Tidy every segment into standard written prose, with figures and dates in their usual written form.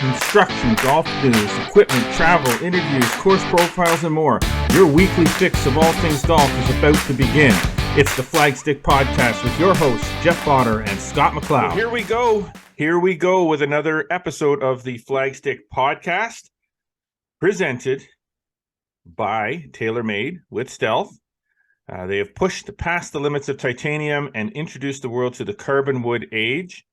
instruction, golf news, equipment, travel, interviews, course profiles, and more. Your weekly fix of all things golf is about to begin. It's the Flagstick Podcast with your hosts, Jeff Potter and Scott McLeod. Well, here we go. Here we go with another episode of the Flagstick Podcast, presented by TaylorMade with Stealth. They have pushed past the limits of titanium and introduced the world to the carbon wood age.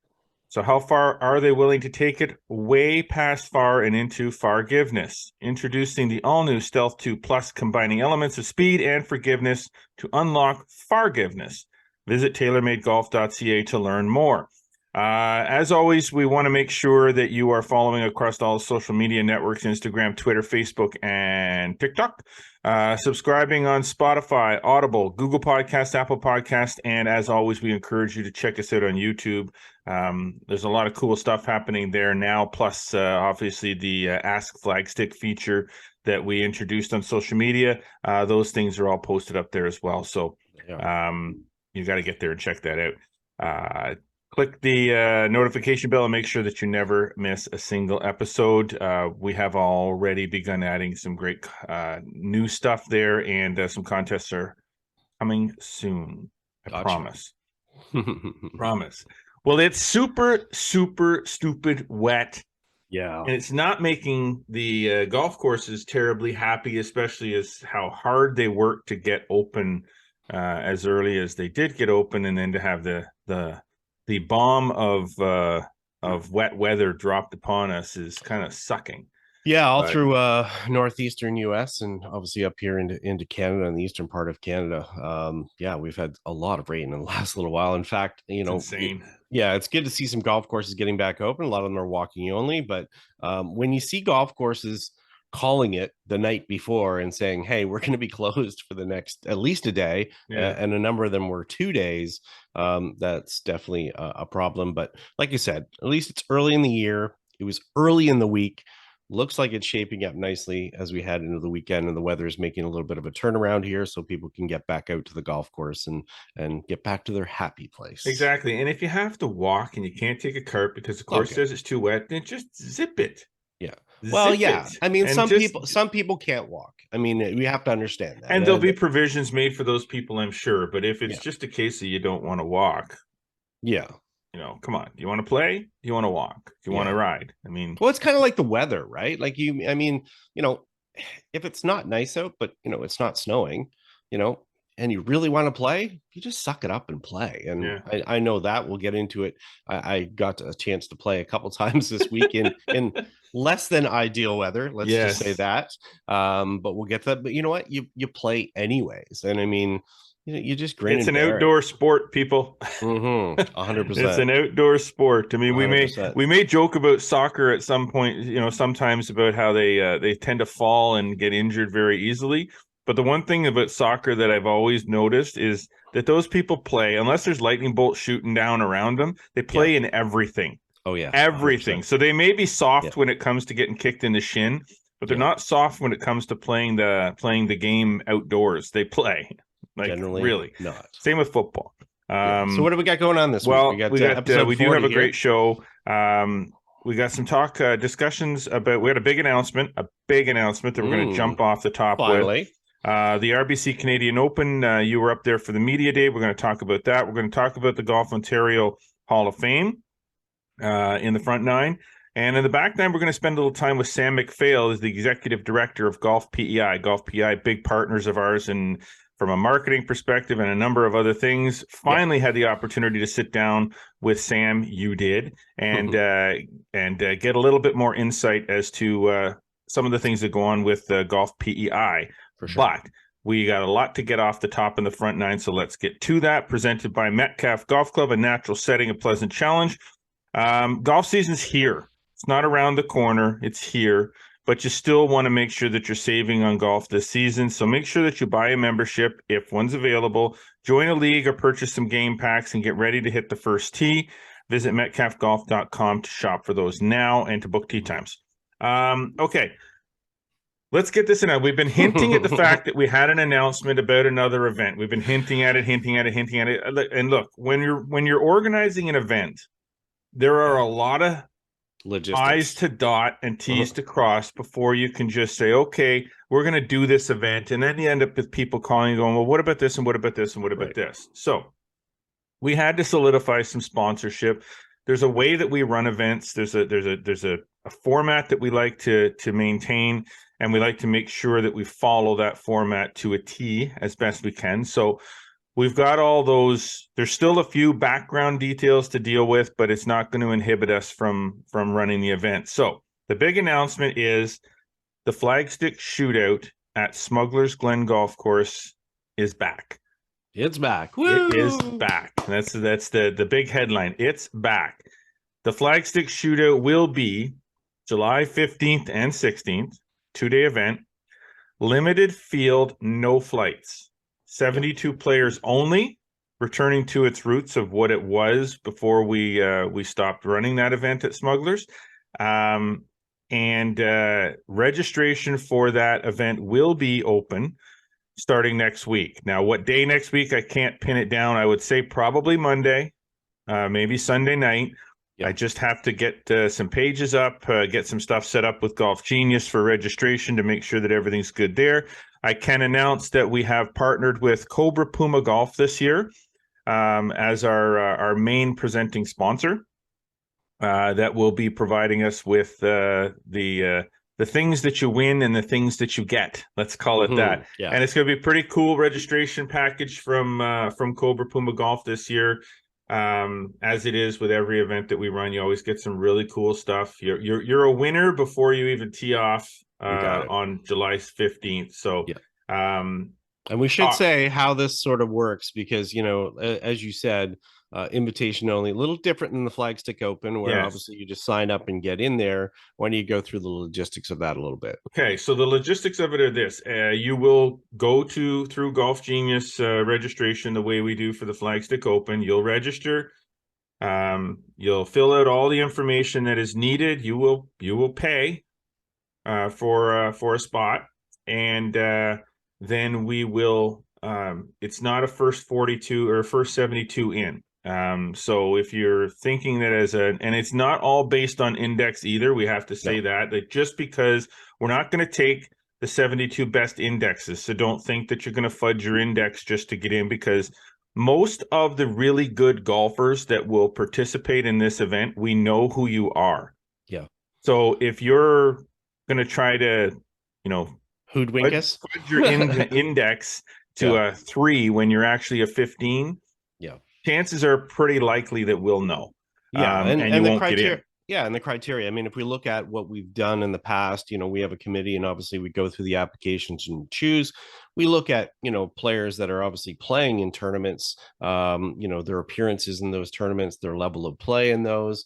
So how far are they willing to take it? Way past far and into forgiveness. Introducing the all-new Stealth 2 Plus, combining elements of speed and forgiveness to unlock forgiveness. Visit TaylorMadeGolf.ca to learn more. As always, we want to make sure that you are following across all social media networks, Instagram, Twitter, Facebook, and TikTok. Subscribing on Spotify, Audible, Google Podcast, Apple Podcast, and as always, we encourage you to check us out on YouTube. There's a lot of cool stuff happening there now, plus obviously the Ask Flagstick feature that we introduced on social media. Those things are all posted up there as well. So you got to get there and check that out. Click the notification bell and make sure that you never miss a single episode. We have already begun adding some great new stuff there, and some contests are coming soon. I promise. Promise. Well, it's super, super stupid wet. Yeah. And it's not making the golf courses terribly happy, especially as how hard they work to get open as early as they did get open, and then to have the bomb of wet weather dropped upon us is kind of sucking. Yeah, all through northeastern US and obviously up here into Canada and the eastern part of Canada. We've had a lot of rain in the last little while. In fact, It's insane. It's good to see some golf courses getting back open. A lot of them are walking only, but when you see golf courses calling it the night before and saying, hey, we're going to be closed for the next at least a day, and a number of them were 2 days, that's definitely a problem. But like you said, at least it's early in the year. It was early in the week. Looks like it's shaping up nicely as we head into the weekend, and the weather is making a little bit of a turnaround here so people can get back out to the golf course and get back to their happy place. Exactly. And if you have to walk and you can't take a cart because the course says it's too wet, then just zip it. Yeah. Well, yeah. I mean, some people can't walk. I mean, we have to understand that. And there'll be provisions made for those people, I'm sure. But if it's just a case that you don't want to walk, come on. Do you want to play? Do you want to walk? Do you want to ride? I mean, well, it's kind of like the weather, right? Like if it's not nice out, but it's not snowing, and you really want to play, you just suck it up and play. And I know that we'll get into it. I got a chance to play a couple times this week in less than ideal weather. Let's just say that. But we'll get to that. But you know what? You play anyways. And I mean, you just grin. It's an outdoor sport, people. 100%. It's an outdoor sport. I mean, 100%. we may joke about soccer at some point, sometimes about how they tend to fall and get injured very easily. But the one thing about soccer that I've always noticed is that those people play, unless there's lightning bolts shooting down around them, they play in everything. Oh, yeah. Everything. 100%. So they may be soft when it comes to getting kicked in the shin, but they're not soft when it comes to playing the game outdoors. They play. Like, generally, really. Not. Same with football. So what do we got going on this week? We do have a great show. We got some discussions about. We had a big announcement that we're going to jump off the top with. The RBC Canadian Open, you were up there for the media day. We're going to talk about that. We're going to talk about the Golf Ontario Hall of Fame in the front nine. And in the back nine, we're going to spend a little time with Sam MacPhail, who's the Executive Director of GolfPEI. GolfPEI, big partners of ours, and from a marketing perspective and a number of other things. Finally had the opportunity to sit down with Sam, you did, and get a little bit more insight as to some of the things that go on with GolfPEI. For sure. But we got a lot to get off the top in the front nine, so let's get to that. Presented by Metcalf Golf Club, a natural setting, a pleasant challenge. Golf season's here. It's not around the corner. It's here. But you still want to make sure that you're saving on golf this season. So make sure that you buy a membership if one's available. Join a league or purchase some game packs and get ready to hit the first tee. Visit metcalfgolf.com to shop for those now and to book tee times. Okay. Let's get this in. We've been hinting at the fact that we had an announcement about another event. We've been hinting at it. And look, when you're organizing an event, there are a lot of Logistics. I's to dot and Uh-huh. T's to cross before you can just say, okay, we're going to do this event. And then you end up with people calling and going, well, what about this? And what about this? And what about Right. this? So we had to solidify some sponsorship. There's a way that we run events. There's a format that we like to maintain, and we like to make sure that we follow that format to a T as best we can. So we've got all those. There's still a few background details to deal with, but it's not going to inhibit us from running the event. So the big announcement is the Flagstick Shootout at Smuggler's Glen Golf Course is back. It's back. It is Woo! back. That's the big headline. It's back. The Flagstick Shootout will be July 15th and 16th, 2-day event. Limited field, no flights. 72 players only, returning to its roots of what it was before we stopped running that event at Smugglers. And registration for that event will be open starting next week. Now, what day next week? I can't pin it down. I would say probably Monday, maybe Sunday night. Yep. I just have to get some pages up, get some stuff set up with Golf Genius for registration to make sure that everything's good there. I can announce that we have partnered with Cobra Puma Golf this year as our main presenting sponsor. That will be providing us with the things that you win and the things that you get. Let's call it that. Yeah. And it's going to be a pretty cool registration package from Cobra Puma Golf this year. As it is with every event that we run, you always get some really cool stuff. You're a winner before you even tee off on July 15th. So, yeah. And we should say how this sort of works because, you know, as you said, invitation only, a little different than the Flagstick Open, where yes. obviously you just sign up and get in there. Why don't you go through the logistics of that a little bit? Okay, so the logistics of it are this. You will go through Golf Genius registration the way we do for the Flagstick Open. You'll register. You'll fill out all the information that is needed. You will pay for a spot, and then we will. It's not a first 42 or first 72 in. So if you're thinking that and it's not all based on index either, we have to say that just because we're not going to take the 72 best indexes. So don't think that you're going to fudge your index just to get in, because most of the really good golfers that will participate in this event, we know who you are. Yeah. So if you're going to try to, hoodwink us, fudge your index to a 3 when you're actually a 15, chances are pretty likely that we'll know. And you won't get in. Yeah, and the criteria. I mean, if we look at what we've done in the past, we have a committee, and obviously we go through the applications and choose. We look at, players that are obviously playing in tournaments, their appearances in those tournaments, their level of play in those,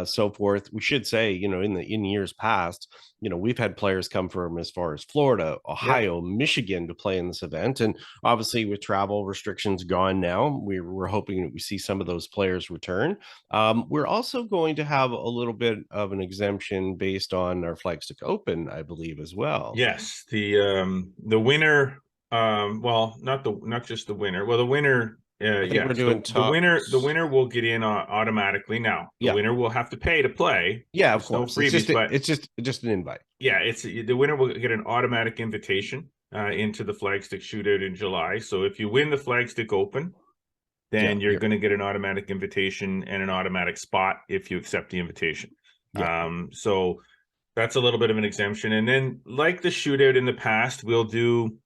so forth. We should say, in years past, we've had players come from as far as Florida, Ohio, Michigan to play in this event. And obviously with travel restrictions gone now, we're hoping that we see some of those players return. We're also going to have a little bit of an exemption based on our Flagstick Open, I believe, as well. Yes, the winner, not just the winner. Well, the winner, we're doing the winner will get in automatically. Now, the winner will have to pay to play. Yeah, of course. No freebies, it's just an invite. Yeah, the winner will get an automatic invitation into the Flagstick Shootout in July. So if you win the Flagstick Open, then you're going to get an automatic invitation and an automatic spot if you accept the invitation. So that's a little bit of an exemption. And then, like the shootout in the past, we'll do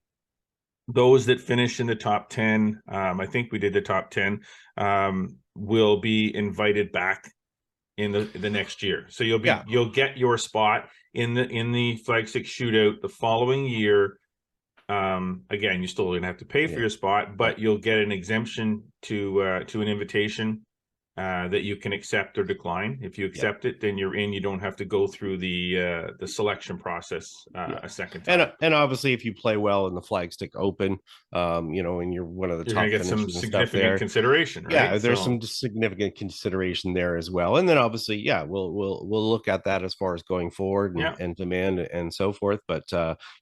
those that finish in the top 10. I think we did the top 10, will be invited back in the next year. So you'll get your spot in the Flagstick Shootout the following year. Again, you're still gonna have to pay for your spot, but you'll get an exemption to an invitation that you can accept or decline. If you accept it, then you're in. You don't have to go through the selection process a second time. And obviously, if you play well in the Flagstick Open, and you're one of the top, get some significant consideration. Right? Yeah, there's some significant consideration there as well. And then obviously, we'll look at that as far as going forward and demand and so forth. But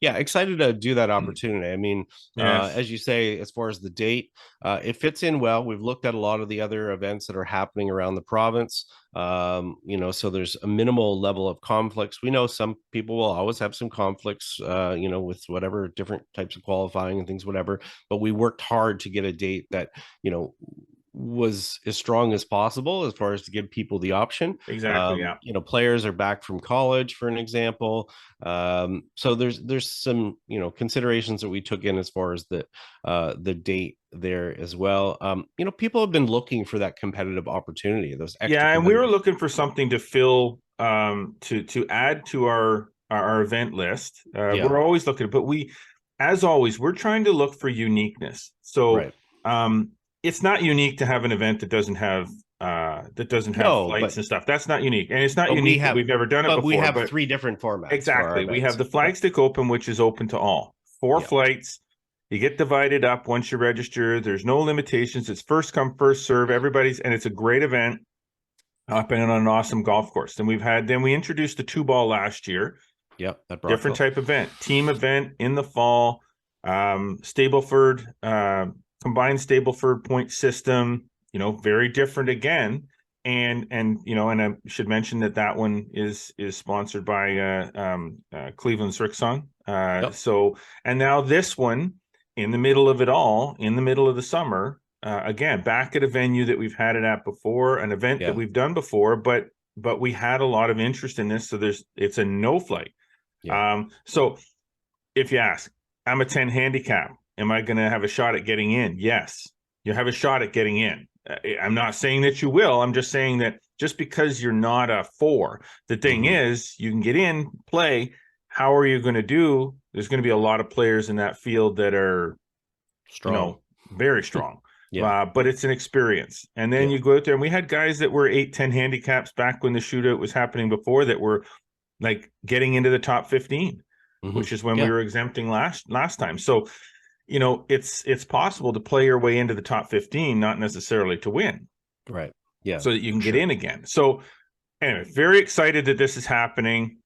excited to do that opportunity. I mean, as you say, as far as the date, it fits in well. We've looked at a lot of the other events that are happening happening around the province. So there's a minimal level of conflicts. We know some people will always have some conflicts, with whatever different types of qualifying and things, whatever. But we worked hard to get a date that, was as strong as possible as far as to give people the option. Exactly. Yeah. Players are back from college, for an example. So there's some, considerations that we took in as far as the date there as well. People have been looking for that competitive opportunity, those extra. Yeah, and we were looking for something to fill, to add to our event list. We're always looking, but as always, we're trying to look for uniqueness. So, right. It's not unique to have an event that doesn't have flights and stuff. That's not unique, and it's not unique that we've never done it before. But we have 3 different formats. Exactly. We have the Flagstick Open, which is open to all. 4 flights. You get divided up once you register. There's no limitations. It's first come, first serve. And it's a great event up and on an awesome golf course. And we introduced the 2-ball last year. Yep. Different type event, team event in the fall. Stableford, combined Stableford point system, very different again. And I should mention that one is sponsored by Cleveland's Ricksong. So, and now this one in the middle of it all, in the middle of the summer, again, back at a venue that we've had it at before, an event that we've done before, but we had a lot of interest in this. So it's a no flight. So if you ask, I'm a 10 handicap. Am I going to have a shot at getting in? Yes, you have a shot at getting in. I'm not saying that you will. I'm just saying that just because you're not a 4, the thing is you can get in, play. How are you going to do? There's going to be a lot of players in that field that are strong, very strong. But it's an experience. And then you go out there, and we had guys that were 8, 10 handicaps back when the shootout was happening before that were like getting into the top 15, which is when we were exempting last time. So, it's possible to play your way into the top 15, not necessarily to win. Right. Yeah. So that you can get in again. So anyway, very excited that this is happening.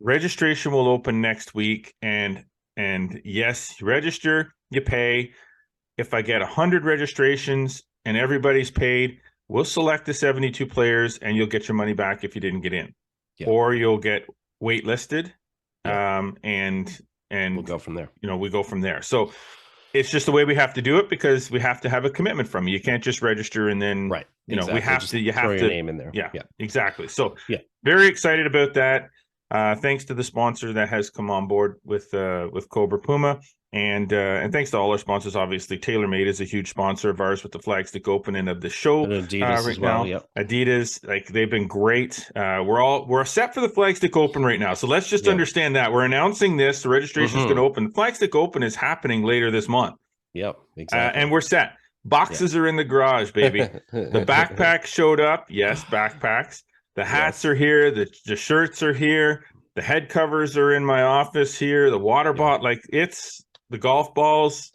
Registration will open next week. And yes, you register, you pay. If I get 100 registrations and everybody's paid, we'll select the 72 players and you'll get your money back if you didn't get in. Or you'll get waitlisted. And we'll go from there. We go from there. So it's just the way we have to do it because we have to have a commitment from you. You can't just register and then, exactly. we have to, you have throw to your name in there. Yeah, exactly. So very excited about that. Thanks to the sponsor that has come on board with Cobra Puma. And thanks to all our sponsors. Obviously, TaylorMade is a huge sponsor of ours with the Flagstick Open and of the show. And Adidas as well. Adidas, they've been great. We're set for the Flagstick Open right now. So let's just understand that we're announcing this. The registration is going to open. The Flagstick Open is happening later this month. Yep, exactly. And we're set. Boxes are in the garage, baby. The backpack showed up. Yes, backpacks. The hats are here. The shirts are here. The head covers are in my office here. The water bottle, it's the golf balls.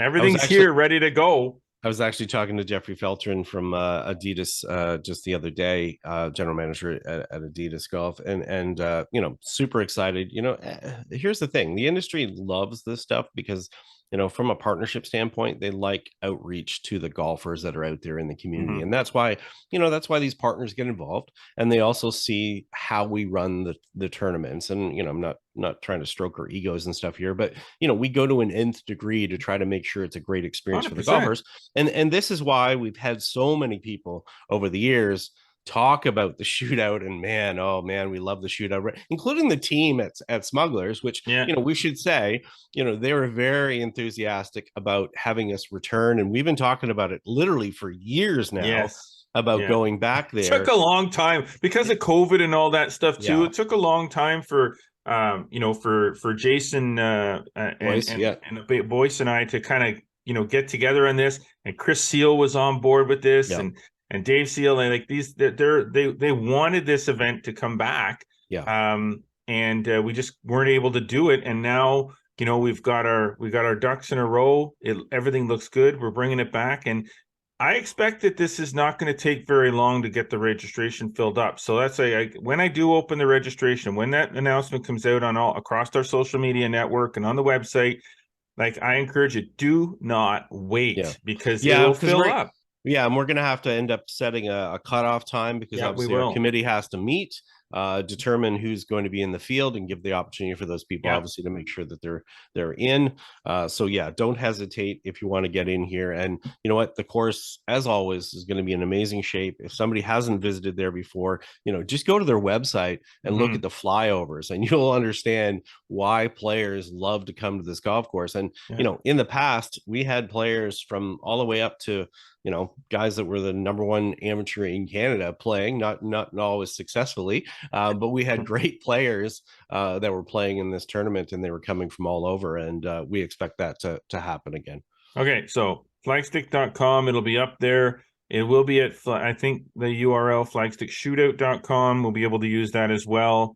Everything's here, ready to go. I was actually talking to Jeffrey Feltrin from Adidas just the other day, general manager at Adidas Golf, and super excited. Here's the thing: the industry loves this stuff because from a partnership standpoint, they like outreach to the golfers that are out there in the community. And that's why these partners get involved, and they also see how we run the tournaments. And, I'm not trying to stroke our egos and stuff here, but, we go to an nth degree to try to make sure it's a great experience 100%. For the golfers. And this is why we've had so many people over the years talk about the shootout, and we love the shootout, including the team at Smugglers, which we should say they were very enthusiastic about having us return, and we've been talking about it literally for years now. About going back there. It took a long time because of COVID and all that stuff too. It took a long time for for Jason and Boyce and I to kind of get together on this, and Chris Seal was on board with this, and Dave Seal, and they wanted this event to come back. And we just weren't able to do it. And now, we've got our ducks in a row. Everything looks good. We're bringing it back. And I expect that this is not going to take very long to get the registration filled up. So that's when I do open the registration, when that announcement comes out across our social media network and on the website, I encourage you, do not wait because it will fill up. Yeah, and we're going to have to end up setting a cutoff time because Yeah, we obviously our will. committee has to meet, determine who's going to be in the field, and give the opportunity for those people, Yeah. obviously, to make sure that they're in. So yeah, don't hesitate if you want to get in here. And you know what, the course, as always, is going to be in amazing shape. If somebody hasn't visited there before, just go to their website and look at the flyovers, and you'll understand why players love to come to this golf course. And Yeah. in the past, we had players from all the way up to guys that were the number one amateur in Canada playing, not always successfully, but we had great players that were playing in this tournament, and they were coming from all over, and we expect that to happen again. Okay, so flagstick.com, it'll be up there. It will be at, I think the URL flagstickshootout.com. We'll be able to use that as well.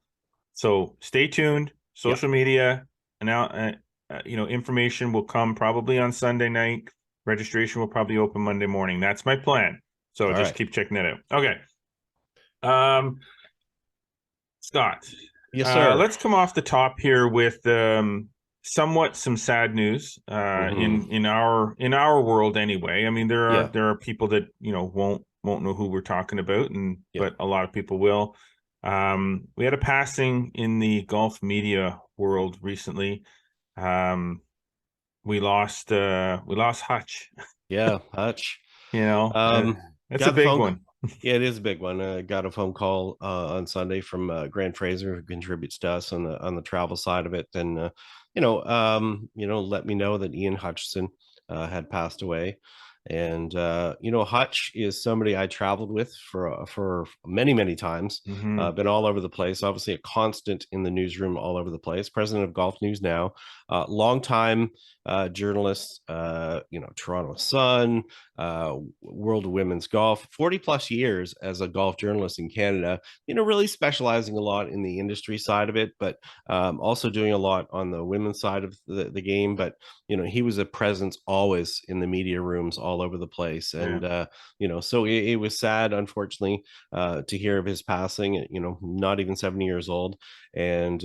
So stay tuned. Social media, and now, information will come probably on Sunday night. Registration will probably open Monday morning. That's my plan. So All just right. keep checking that out. Okay. Scott, Yes, sir. let's come off the top here with somewhat some sad news in our world anyway. I mean, there are people that won't know who we're talking about, but a lot of people will. We had a passing in the golf media world recently. We lost Hutch. Yeah, Hutch. That's a Got the big phone. one. Yeah, it is a big one. Got a phone call on Sunday from Grant Fraser, who contributes to us on the travel side of it, and let me know that Ian Hutchinson had passed away. And Hutch is somebody I traveled with for many times. Been all over the place. Obviously, a constant in the newsroom, all over the place. President of Golf News now, longtime journalist. Toronto Sun, World of Women's Golf, 40 plus years as a golf journalist in Canada, really specializing a lot in the industry side of it, but also doing a lot on the women's side of the game. But, he was a presence always in the media rooms all over the place. And, so it was sad, unfortunately, to hear of his passing, not even 70 years old. And,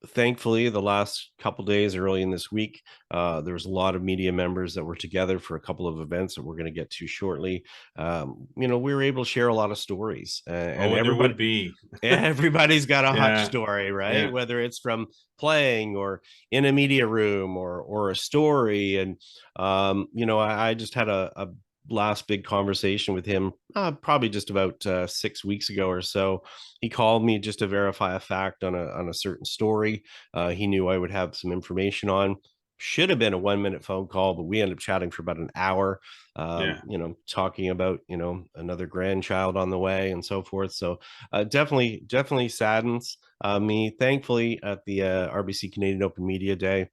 thankfully, the last couple days early in this week, there was a lot of media members that were together for a couple of events that we're going to get to shortly. We were able to share a lot of stories, and There would be. everybody's got a Hutch Yeah. story, right? Yeah. Whether it's from playing or in a media room or a story. And I just had a last big conversation with him probably just about 6 weeks ago or so. He called me just to verify a fact on a certain story. He knew I would have some information on. Should have been a 1 minute phone call, but we ended up chatting for about an hour, talking about another grandchild on the way and so forth. So definitely saddens me. Thankfully, at the RBC Canadian Open Media Day,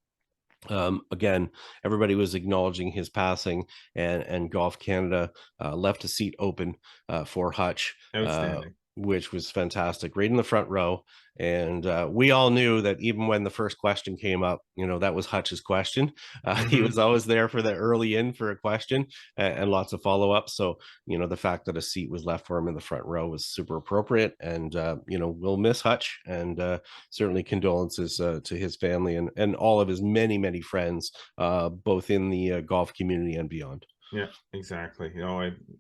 again, everybody was acknowledging his passing, and Golf Canada left a seat open for Hutch, Outstanding. which was fantastic, right in the front row. And we all knew that even when the first question came up, that was Hutch's question. He was always there for the early in for a question, and lots of follow-ups. So, the fact that a seat was left for him in the front row was super appropriate. And, we'll miss Hutch, and certainly condolences to his family and all of his many friends, both in the golf community and beyond. Yeah, exactly.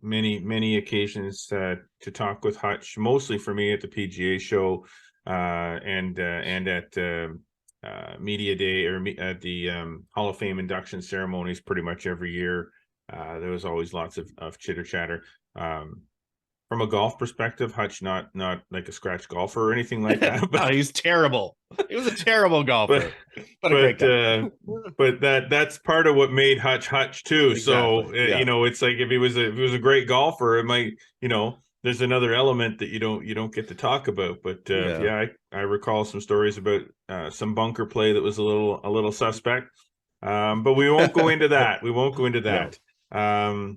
Many occasions to talk with Hutch, mostly for me at the PGA show, and at Media Day, or at the Hall of Fame induction ceremonies pretty much every year. There was always lots of chitter chatter. From a golf perspective, Hutch not like a scratch golfer or anything like that. But he's terrible. He was a terrible golfer, but a great guy. But that's part of what made Hutch too. Exactly. So it's like if he was a great golfer, it might there's another element that you don't get to talk about. But I recall some stories about some bunker play that was a little suspect. But we won't go into that. We won't go into that. No.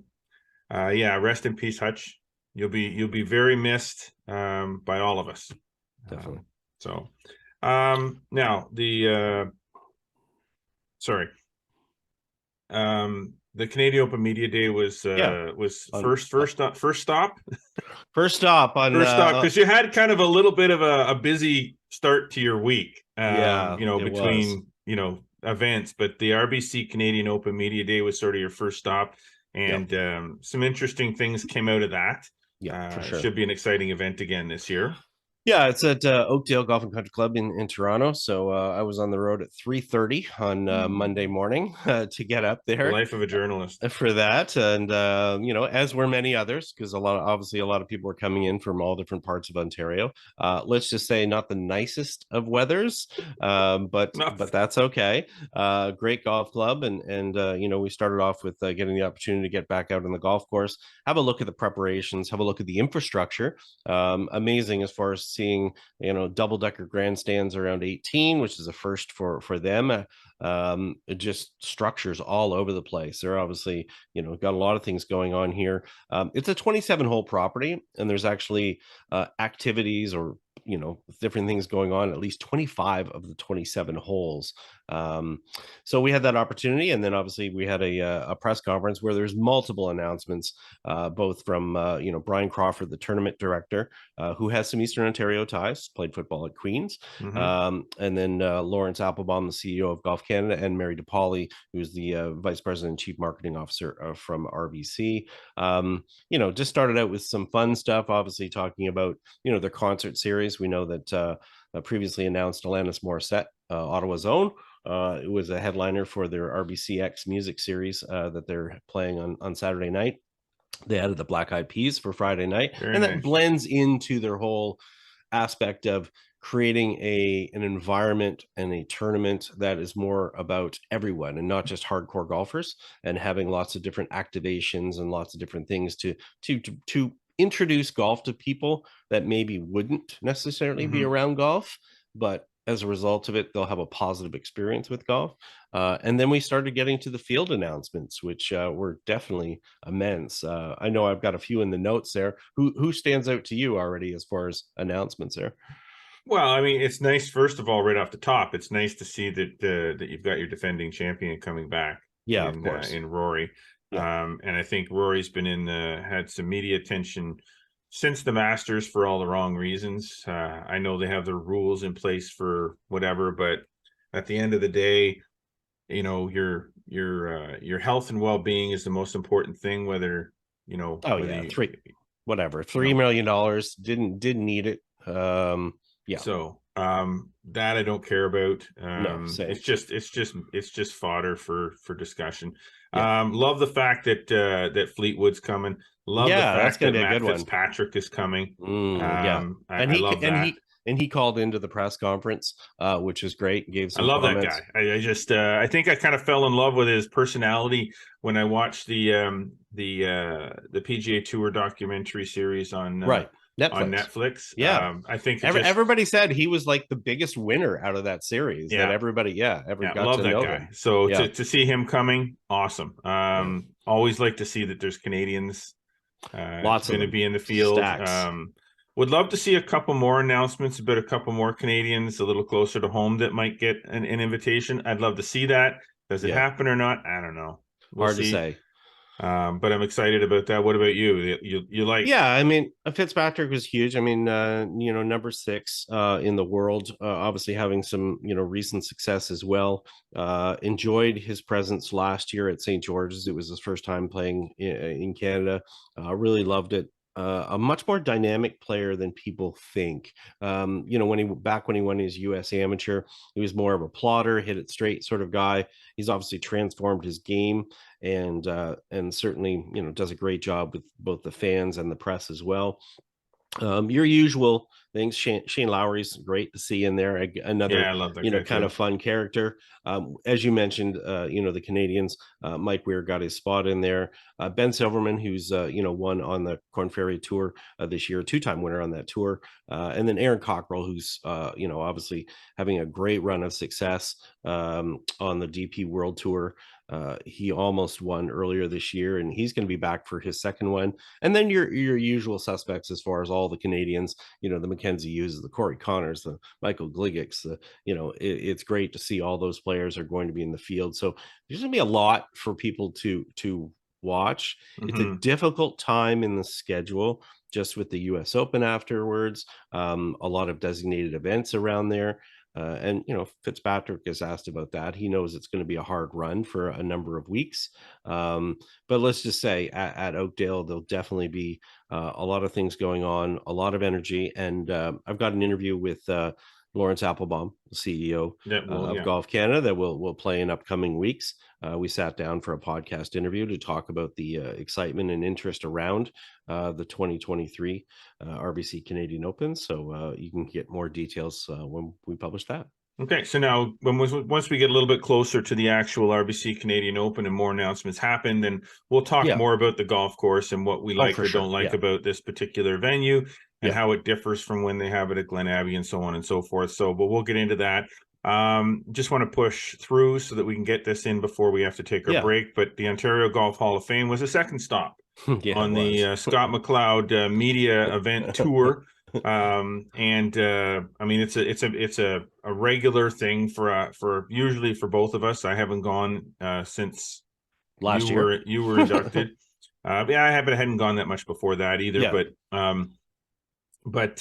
Rest in peace, Hutch. You'll be very missed by all of us. Definitely. Now the Canadian Open Media Day was first stop. First stop because you had kind of a little bit of a busy start to your week. Between events, but the RBC Canadian Open Media Day was sort of your first stop. Yep. and some interesting things came out of that. Yeah, for sure. Should be an exciting event again this year. Yeah, it's at Oakdale Golf and Country Club in Toronto. So I was on the road at 3:30 on Monday morning to get up The there life of a journalist. for that. And as were many others, because obviously a lot of people were coming in from all different parts of Ontario. Let's just say not the nicest of weathers, but No. that's okay. Great golf club, and we started off with getting the opportunity to get back out on the golf course, have a look at the preparations, have a look at the infrastructure. Amazing as far as seeing double decker grandstands around 18, which is a first for them. Just structures all over the place. They're obviously got a lot of things going on here. It's a 27 hole property, and there's actually activities or different things going on at least 25 of the 27 holes. So we had that opportunity, and then obviously we had a press conference where there's multiple announcements, both from Brian Crawford, the tournament director, who has some Eastern Ontario ties, played football at Queens, and then Lawrence Applebaum, the CEO of Golf Canada, and Mary DePauli, who's the vice president and chief marketing officer from RBC. Just started out with some fun stuff, obviously talking about their concert series. We know that previously announced Alanis Morissette, Ottawa's own. It was a headliner for their RBCX music series that they're playing on Saturday night. They added the Black Eyed Peas for Friday night. Very and nice. That blends into their whole aspect of creating an environment and a tournament that is more about everyone and not just hardcore golfers, and having lots of different activations and lots of different things to introduce golf to people that maybe wouldn't necessarily be around golf, but as a result of it, they'll have a positive experience with golf. And then we started getting to the field announcements, which were definitely immense. I know I've got a few in the notes there. Who stands out to you already as far as announcements there? Well, I mean, it's nice. First of all, right off the top, it's nice to see that that you've got your defending champion coming back. Yeah, of course. In Rory. Yeah. And I think Rory's been had some media attention since the Masters for all the wrong reasons. I know they have their rules in place for whatever, but at the end of the day, your health and well-being is the most important thing. Whether $3 million didn't need it. Yeah. So that I don't care about. No, same. It's just fodder for discussion. Yeah. Love the fact that Fleetwood's coming. Love the fact that Matt Fitzpatrick is coming. Yeah. I love that. He called into the press conference, which is great. Gave some comments. That guy. I think I kind of fell in love with his personality when I watched the PGA Tour documentary series on Netflix. Yeah. I think everybody said he was like the biggest winner out of that series. That everybody got to know him. So to see him coming, awesome. Always like to see that there's Canadians lots going to be in the field. Would love to see a couple more announcements about a couple more Canadians a little closer to home that might get an invitation. I'd love to see that. Does it happen or not? I don't know. Hard to say. But I'm excited about that. What about you? You like? Yeah, I mean, Fitzpatrick was huge. I mean, number 6 in the world, obviously having some, recent success as well. Enjoyed his presence last year at St. George's. It was his first time playing in Canada. Really loved it. A much more dynamic player than people think. When he won his US Amateur, he was more of a plotter, hit it straight sort of guy. He's obviously transformed his game and certainly does a great job with both the fans and the press as well. Your usual things. Shane Lowry's great to see in there. Another, I love that kind of fun character. As you mentioned, the Canadians. Mike Weir got his spot in there. Ben Silverman, who's won on the Corn Ferry Tour this year, 2-time winner on that tour, and then Aaron Cockrell, who's obviously having a great run of success on the DP World Tour. He almost won earlier this year, and he's going to be back for his second one. And then your usual suspects as far as all the Canadians, the Mackenzie Hughes, the Corey Connors, the Michael Gligics. It's great to see all those players are going to be in the field. So there's going to be a lot for people to watch. It's a difficult time in the schedule, just with the US Open afterwards. A lot of designated events around there. And Fitzpatrick is asked about that. He knows it's going to be a hard run for a number of weeks. But let's just say at Oakdale, there'll definitely be a lot of things going on, a lot of energy. And I've got an interview with Lawrence Applebaum, the CEO of Golf Canada, that will play in upcoming weeks. We sat down for a podcast interview to talk about the excitement and interest around the 2023 RBC Canadian Open. So you can get more details when we publish that. Okay, so now once we get a little bit closer to the actual RBC Canadian Open and more announcements happen, then we'll talk more about the golf course and what we like or don't like about this particular venue and how it differs from when they have it at Glen Abbey and so on and so forth. So, but we'll get into that. Just want to push through so that we can get this in before we have to take our break. But the Ontario Golf Hall of Fame was a second stop on the Scott McLeod media event tour. I mean, it's a regular thing for usually for both of us. I haven't gone since last year you were inducted. I hadn't gone that much before that either. But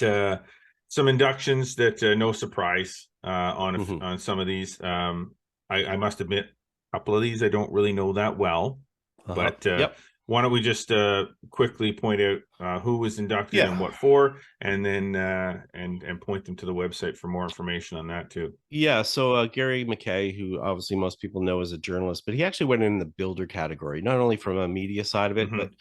some inductions that no surprise on some of these. I must admit, a couple of these I don't really know that well, but why don't we just quickly point out who was inducted and what for, and then and point them to the website for more information on that too. Yeah, so Gary McKay, who obviously most people know as a journalist, but he actually went in the builder category, not only from a media side of it, but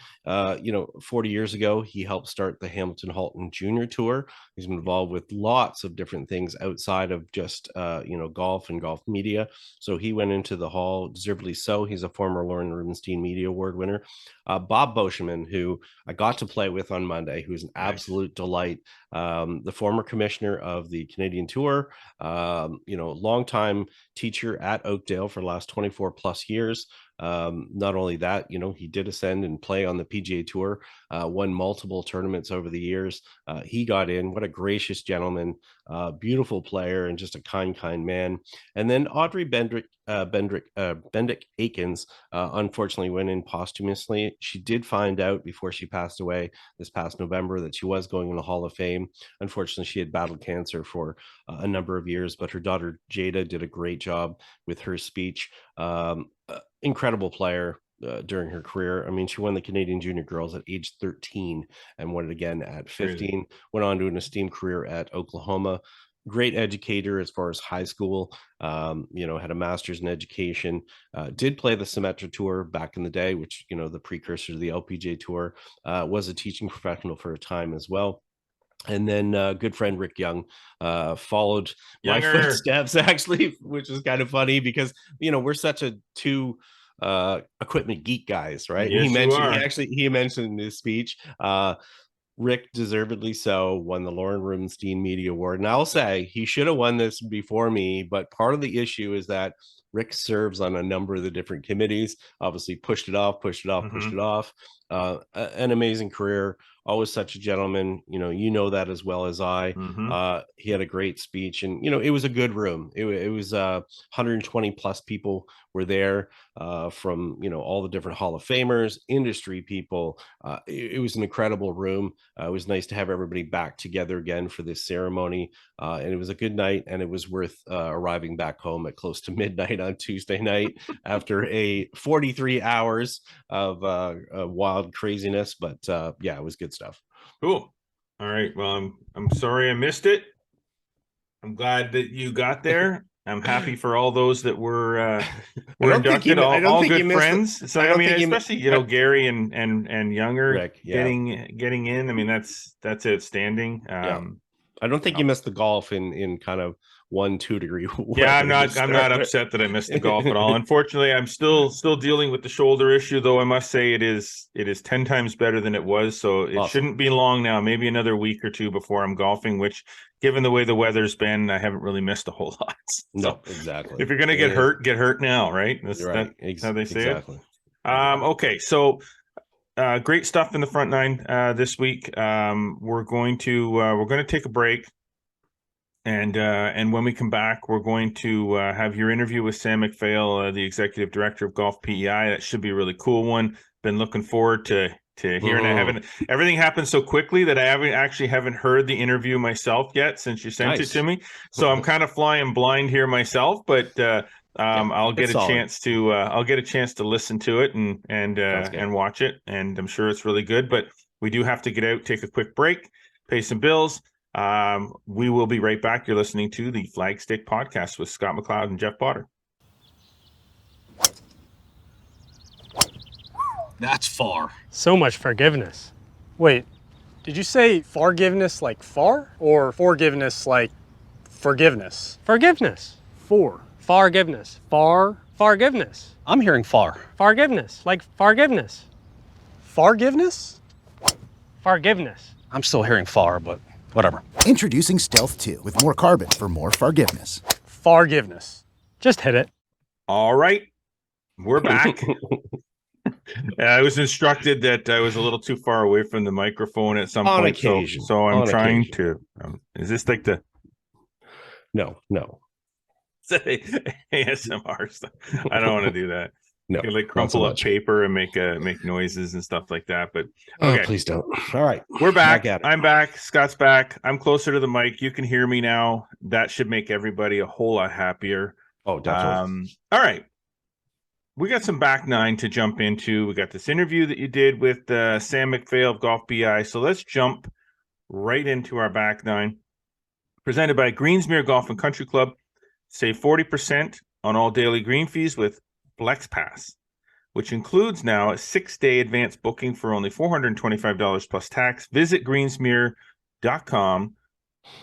40 years ago, he helped start the Hamilton Halton Junior Tour. He's been involved with lots of different things outside of just golf and golf media. So he went into the hall, deservedly so. He's a former Lauren Rubenstein Media Award winner. Bob Boschman, who I got to play with on Monday, who's an absolute delight. The former commissioner of the Canadian Tour, longtime teacher at Oakdale for the last 24 plus years. Not only that, he did ascend and play on the PGA Tour, won multiple tournaments over the years. He got in. What a gracious gentleman, beautiful player, and just a kind man. And then Audrey Bendick Aikens, unfortunately went in posthumously. She did find out before she passed away this past November that she was going in the Hall of Fame. Unfortunately, she had battled cancer for a number of years, but her daughter Jada did a great job with her speech. Incredible player during her career. I mean, she won the Canadian Junior Girls at age 13 and won it again at 15. Crazy. Went on to an esteemed career at Oklahoma. Great educator as far as high school, had a master's in education, did play the Symetra Tour back in the day, which, the precursor to the LPGA Tour, was a teaching professional for a time as well. And then good friend Rick Young followed my footsteps, actually, which is kind of funny because, we're such a two equipment geek guys, right? Yes, he mentioned in his speech, Rick, deservedly so, won the Lauren Rubenstein Media Award. And I'll say he should have won this before me, but part of the issue is that Rick serves on a number of the different committees, obviously pushed it off. An amazing career, always such a gentleman, that as well as I. He had a great speech, and it was a good room. It was 120 plus people were there, from all the different Hall of Famers, industry people. It was an incredible room. It was nice to have everybody back together again for this ceremony, and it was a good night, and it was worth arriving back home at close to midnight on Tuesday night after a 43 hours of wild craziness. But it was good stuff. Cool. All right, well, I'm sorry I missed it. I'm glad that you got there. I'm happy for all those that were inducted, all good friends. So I mean, especially Gary and Younger Rick, getting in. I mean, that's outstanding. I don't think you missed the golf in kind of 1-2 degree weather. I'm not upset that I missed the golf at all. Unfortunately, I'm still dealing with the shoulder issue, though. I must say it is 10 times better than it was. So it shouldn't be long now, maybe another week or two before I'm golfing, which, given the way the weather's been, I haven't really missed a whole lot. No, exactly. If you're going to get hurt now, right? That's how they say it. Okay, so great stuff in the front nine this week. We're going to take a break. And when we come back, we're going to have your interview with Sam MacPhail, the Executive Director of GolfPEI. That should be a really cool one. Been looking forward to to hear, and everything happened so quickly that I haven't heard the interview myself yet since you sent it to me. So I'm kind of flying blind here myself, but I'll get a chance to listen to it and watch it, and I'm sure it's really good. But we do have to get out, take a quick break, pay some bills. We will be right back. You're listening to the Flagstick podcast with Scott McLeod and Jeff Potter. That's far. So much forgiveness. Wait, did you say forgiveness like far? Or forgiveness like forgiveness? Forgiveness. Forgiveness. Forgiveness. I'm hearing far. Forgiveness. Like forgiveness. Forgiveness? Forgiveness. I'm still hearing far, but whatever. Introducing Stealth 2 with more carbon for more forgiveness. Forgiveness. Just hit it. All right. We're back. I was instructed that I was a little too far away from the microphone at some point. Occasion. So I'm trying to. Is this like the? No. ASMR stuff. I don't want to do that. No, you like crumple up paper and make noises and stuff like that. But okay, please don't. All right, we're back. I'm back. Scott's back. I'm closer to the mic. You can hear me now. That should make everybody a whole lot happier. Oh, definitely. All right. We got some back nine to jump into. We got this interview that you did with Sam MacPhail of GolfPEI. So let's jump right into our back nine. Presented by Greensmere Golf and Country Club. Save 40% on all daily green fees with FlexPass, which includes now a 6-day advance booking for only $425 plus tax. Visit greensmere.com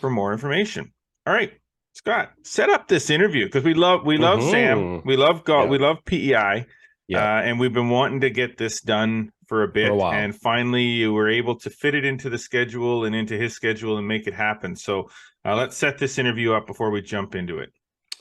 for more information. All right. Scott, set up this interview because we love Sam, we love golf, we love PEI, and we've been wanting to get this done for a bit, and finally you were able to fit it into the schedule and into his schedule and make it happen. So let's set this interview up before we jump into it.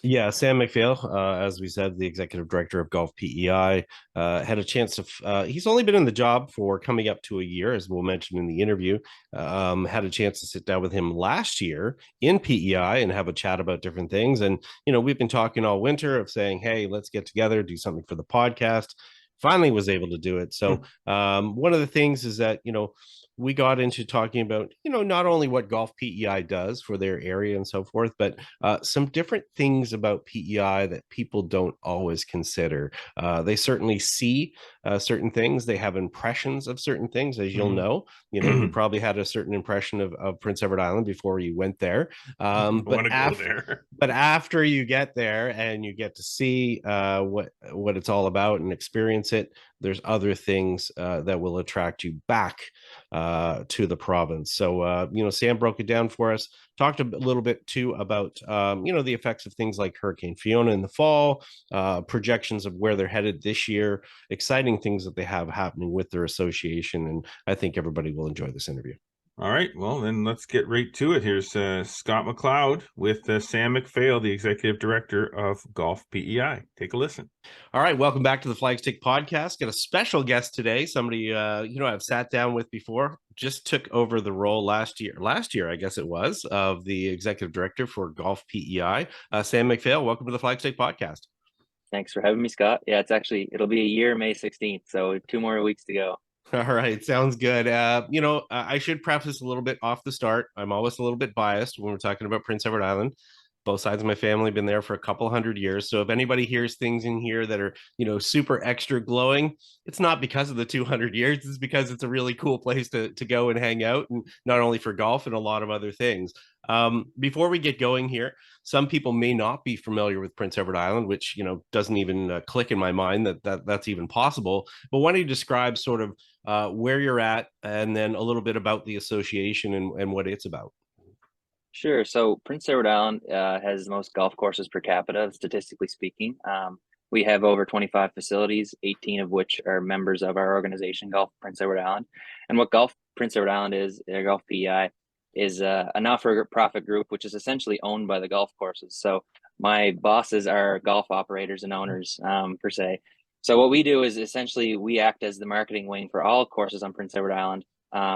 Yeah, Sam MacPhail, as we said, the Executive Director of GolfPEI, had a chance to, he's only been in the job for coming up to a year, as we'll mention in the interview, had a chance to sit down with him last year in PEI and have a chat about different things. And, we've been talking all winter of saying, hey, let's get together, do something for the podcast. Finally was able to do it. So one of the things is that, we got into talking about, not only what GolfPEI does for their area and so forth, but some different things about PEI that people don't always consider. They certainly see certain things. They have impressions of certain things, as you'll know. You probably had a certain impression of Prince Edward Island before you went there. But after you get there and you get to see what it's all about and experience it, there's other things that will attract you back to the province. So, Sam broke it down for us, talked a little bit too about, the effects of things like Hurricane Fiona in the fall, projections of where they're headed this year, exciting things that they have happening with their association. And I think everybody will enjoy this interview. All right. Well, then let's get right to it. Here's Scott McLeod with Sam MacPhail, the Executive Director of GolfPEI. Take a listen. All right. Welcome back to the Flagstick podcast. Got a special guest today. Somebody, I've sat down with before, just took over the role last year, I guess it was, of the Executive Director for GolfPEI. Sam MacPhail, welcome to the Flagstick podcast. Thanks for having me, Scott. Yeah, it'll be a year, May 16th. So 2 more weeks to go. All right. Sounds good. I should preface a little bit off the start. I'm always a little bit biased when we're talking about Prince Edward Island. Both sides of my family have been there for a couple hundred years. So if anybody hears things in here that are, super extra glowing, it's not because of the 200 years. It's because it's a really cool place to go and hang out, and not only for golf and a lot of other things. Before we get going here, some people may not be familiar with Prince Edward Island, which, doesn't even click in my mind that's even possible. But why don't you describe sort of where you're at, and then a little bit about the association and what it's about? Sure. So Prince Edward Island has the most golf courses per capita, statistically speaking. We have over 25 facilities, 18 of which are members of our organization, Golf Prince Edward Island. And what Golf Prince Edward Island is, GolfPEI, is a not-for-profit group, which is essentially owned by the golf courses. So my bosses are golf operators and owners, per se. So what we do is essentially we act as the marketing wing for all courses on Prince Edward Island.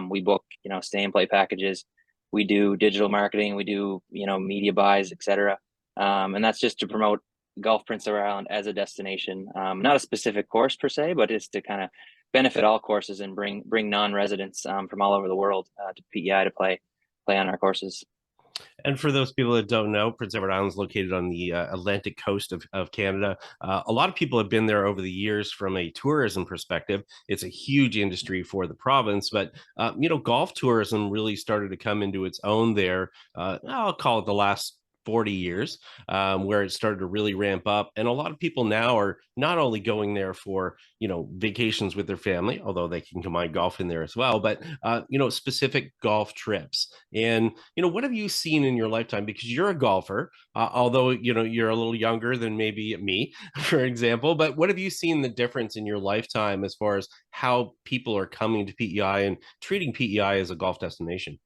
We book, stay and play packages. We do digital marketing. We do, media buys, etc. And that's just to promote Golf Prince Edward Island as a destination, not a specific course per se, but it's to kind of benefit all courses and bring non-residents from all over the world to PEI to play on our courses. And for those people that don't know, Prince Edward Island is located on the Atlantic coast of Canada. A lot of people have been there over the years from a tourism perspective. It's a huge industry for the province, but golf tourism really started to come into its own there. I'll call it the last 40 years, where it started to really ramp up. And a lot of people now are not only going there for, vacations with their family, although they can combine golf in there as well, but, specific golf trips. And, what have you seen in your lifetime? Because you're a golfer, although, you're a little younger than maybe me, for example, but what have you seen the difference in your lifetime as far as how people are coming to PEI and treating PEI as a golf destination?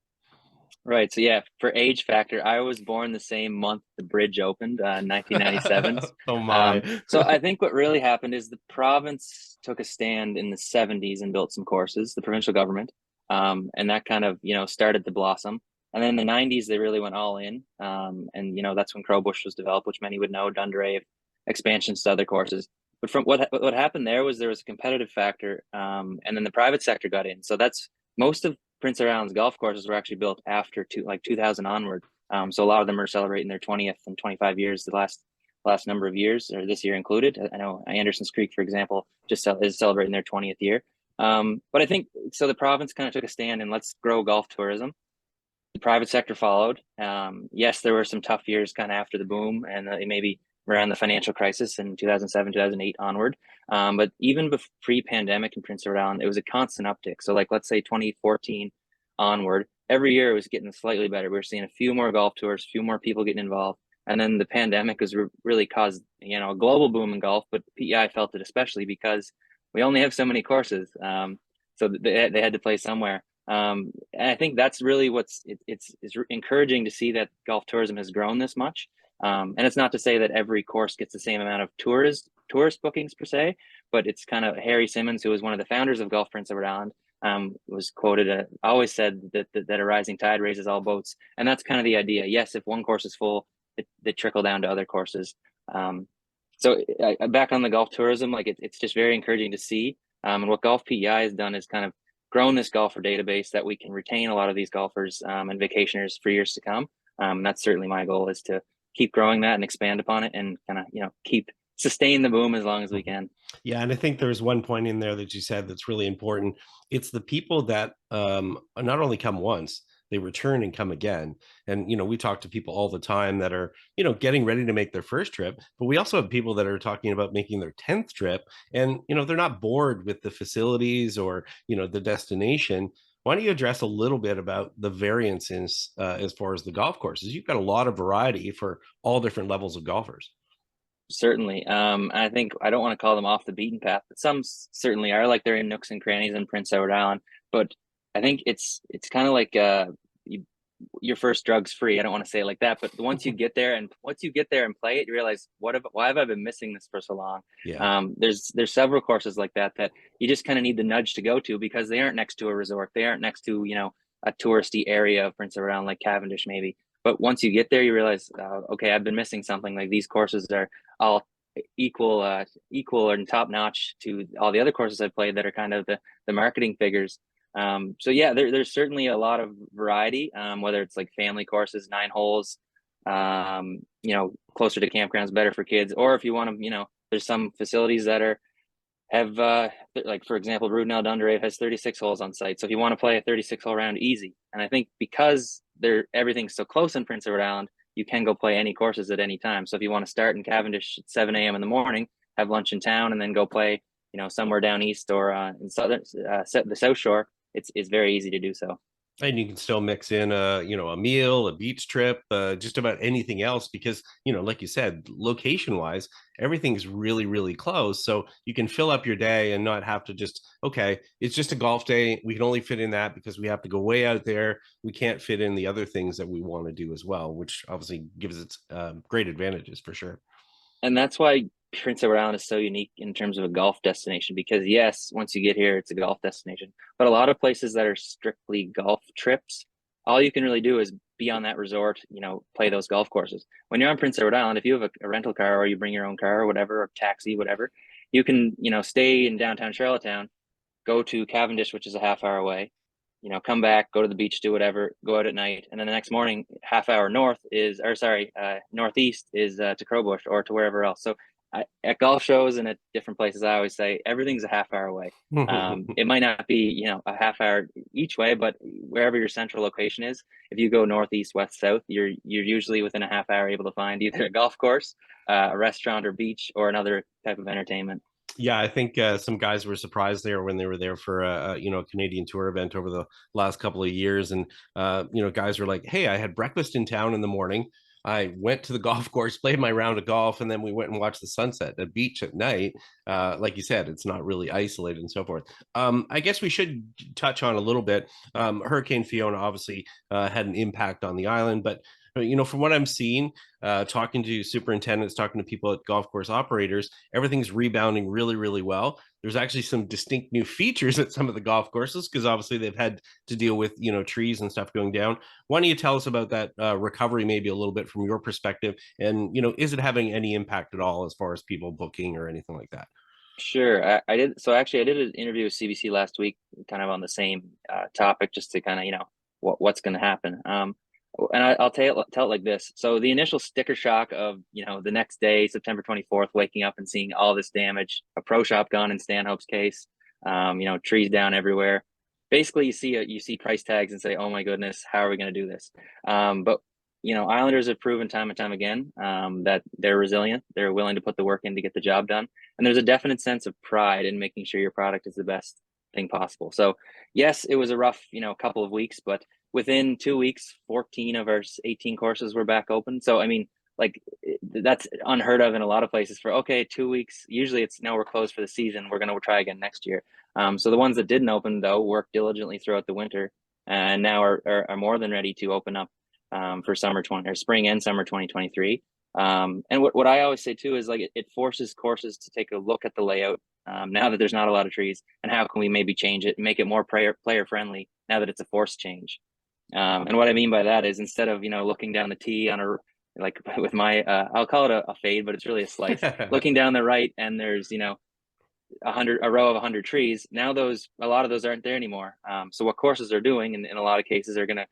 Right. So yeah, for age factor, I was born the same month the bridge opened, 1997. Oh my. So I think what really happened is the province took a stand in the 70s and built some courses, the provincial government, and that kind of started to blossom. And then in the 90s, they really went all in, and that's when Crowbush was developed, which many would know, Dundray, expansions to other courses. But from what happened there was a competitive factor, and then the private sector got in. So that's most of Prince Edward Island's golf courses were actually built after 2000 onward. So a lot of them are celebrating their 20th and 25 years the last number of years, or this year included. I know Anderson's Creek, for example, is celebrating their 20th year. But I think so the province kind of took a stand and let's grow golf tourism. The private sector followed. Yes, there were some tough years kind of after the boom and maybe around the financial crisis in 2007, 2008 onward. But even pre-pandemic in Prince Edward Island, it was a constant uptick. So let's say 2014 onward, every year it was getting slightly better. We were seeing a few more golf tours, a few more people getting involved. And then the pandemic was really caused, a global boom in golf, but PEI felt it especially because we only have so many courses. So they had to play somewhere. And I think that's really it's encouraging to see that golf tourism has grown this much. And it's not to say that every course gets the same amount of tourist bookings per se, but it's kind of Harry Simmons, who was one of the founders of Golf Prince Edward Island, was quoted, always said that a rising tide raises all boats. And that's kind of the idea. Yes, if one course is full, they trickle down to other courses. So back on the golf tourism, it's just very encouraging to see. And what GolfPEI has done is kind of grown this golfer database that we can retain a lot of these golfers and vacationers for years to come. That's certainly my goal, is to keep growing that and expand upon it and kind of, sustain the boom as long as we can. Yeah. And I think there's one point in there that you said that's really important. It's the people that not only come once, they return and come again. And, we talk to people all the time that are, getting ready to make their first trip, but we also have people that are talking about making their 10th trip and, they're not bored with the facilities or, the destination. Why don't you address a little bit about the variances as far as the golf courses? You've got a lot of variety for all different levels of golfers. Certainly. I think I don't want to call them off the beaten path, but some certainly are, like they're in nooks and crannies in Prince Edward Island. But I think it's kind of like your first drug's free. I don't want to say it like that, but once you get there and play it, you realize why have I been missing this for so long? Yeah. There's several courses like that you just kind of need the nudge to go to because they aren't next to a resort. They aren't next to a touristy area of Prince Edward Island like Cavendish maybe. But once you get there, you realize, okay, I've been missing something. Like these courses are all equal and top notch to all the other courses I've played that are kind of the marketing figures. So yeah, there's certainly a lot of variety, whether it's like family courses, 9 holes, closer to campgrounds, better for kids, or if you want to, there's some facilities that have like, for example, Rudnell Dundray has 36 holes on site. So if you want to play a 36 hole round, easy. And I think because everything's so close in Prince Edward Island, you can go play any courses at any time. So if you want to start in Cavendish at 7 a.m. in the morning, have lunch in town, and then go play, somewhere down east or in the South Shore, it's very easy to do so. And you can still mix in a meal, a beach trip, just about anything else, because, like you said, location wise, everything's really, really close. So you can fill up your day and not have to okay, it's just a golf day. We can only fit in that because we have to go way out there. We can't fit in the other things that we want to do as well, which obviously gives it great advantages for sure. And that's why Prince Edward Island is so unique in terms of a golf destination, because yes, once you get here, it's a golf destination, but a lot of places that are strictly golf trips, all you can really do is be on that resort, play those golf courses. When you're on Prince Edward Island, if you have a rental car or you bring your own car or whatever, or taxi, whatever, you can, stay in downtown Charlottetown, go to Cavendish, which is a half hour away, come back, go to the beach, do whatever, go out at night. And then the next morning, half hour northeast is to Crowbush or to wherever else. So at golf shows and at different places, I always say everything's a half hour away. It might not be, a half hour each way, but wherever your central location is, if you go northeast, west, south, you're usually within a half hour able to find either a golf course, a restaurant or beach, or another type of entertainment. Yeah, I think some guys were surprised there when they were there for a Canadian Tour event over the last couple of years, and guys were like, "Hey, I had breakfast in town in the morning. I went to the golf course, played my round of golf, and then we went and watched the sunset at the beach at night." Like you said, it's not really isolated and so forth. I guess we should touch on a little bit. Hurricane Fiona obviously had an impact on the island, but from what I'm seeing, talking to superintendents, talking to people at golf course operators, everything's rebounding really, really well. There's actually some distinct new features at some of the golf courses because obviously they've had to deal with, trees and stuff going down. Why don't you tell us about that recovery maybe a little bit from your perspective? And, is it having any impact at all as far as people booking or anything like that? Sure. I did. So actually, I did an interview with CBC last week, kind of on the same topic, just to kind of, what's going to happen. And I'll tell it like this. So the initial sticker shock of, the next day, September 24th, waking up and seeing all this damage, a pro shop gone in Stanhope's case, trees down everywhere. Basically, you see price tags and say, oh my goodness, how are we going to do this? But Islanders have proven time and time again that they're resilient. They're willing to put the work in to get the job done. And there's a definite sense of pride in making sure your product is the best thing possible. So yes, it was a rough, couple of weeks, but within 2 weeks, 14 of our 18 courses were back open. So, I mean, that's unheard of in a lot of places for, 2 weeks. Usually it's now we're closed for the season. We're going to try again next year. So the ones that didn't open, though, worked diligently throughout the winter and now are more than ready to open up for spring and summer 2023. And what I always say, too, is it forces courses to take a look at the layout now that there's not a lot of trees, and how can we maybe change it and make it more player friendly now that it's a forced change. And what I mean by that is instead of, looking down the tee on with my, I'll call it a fade, but it's really a slice, looking down the right and there's, a row of 100 trees. Now a lot of those aren't there anymore. So what courses are doing in a lot of cases are going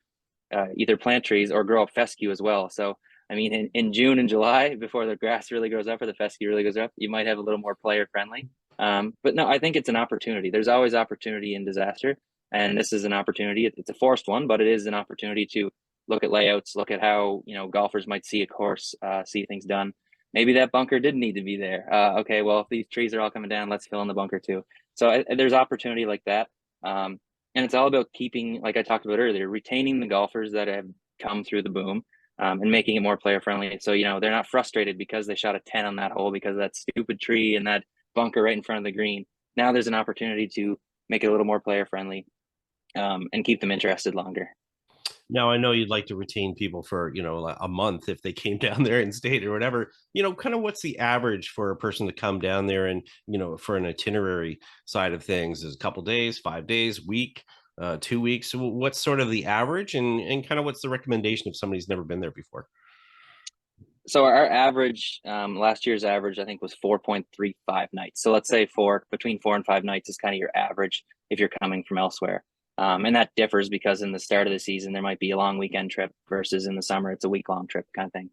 to either plant trees or grow up fescue as well. So, I mean, in June and July, before the grass really grows up or the fescue really goes up, you might have a little more player friendly. But no, I think it's an opportunity. There's always opportunity in disaster. And this is an opportunity. It's a forced one, but it is an opportunity to look at layouts, look at how, golfers might see a course, see things done. Maybe that bunker didn't need to be there. Okay, well, if these trees are all coming down, let's fill in the bunker too. So there's opportunity like that. And it's all about keeping, like I talked about earlier, retaining the golfers that have come through the boom and making it more player friendly. So, they're not frustrated because they shot a 10 on that hole because of that stupid tree and that bunker right in front of the green. Now there's an opportunity to make it a little more player friendly. And keep them interested longer. Now, I know you'd like to retain people for, a month if they came down there and stayed or whatever, kind of what's the average for a person to come down there and, for an itinerary side of things is a couple days, 5 days, week, 2 weeks. So what's sort of the average and kind of what's the recommendation if somebody's never been there before? So our average, last year's average, I think was 4.35 nights. So let's say between 4 and 5 nights is kind of your average if you're coming from elsewhere. And that differs because in the start of the season, there might be a long weekend trip versus in the summer, it's a week-long trip kind of thing,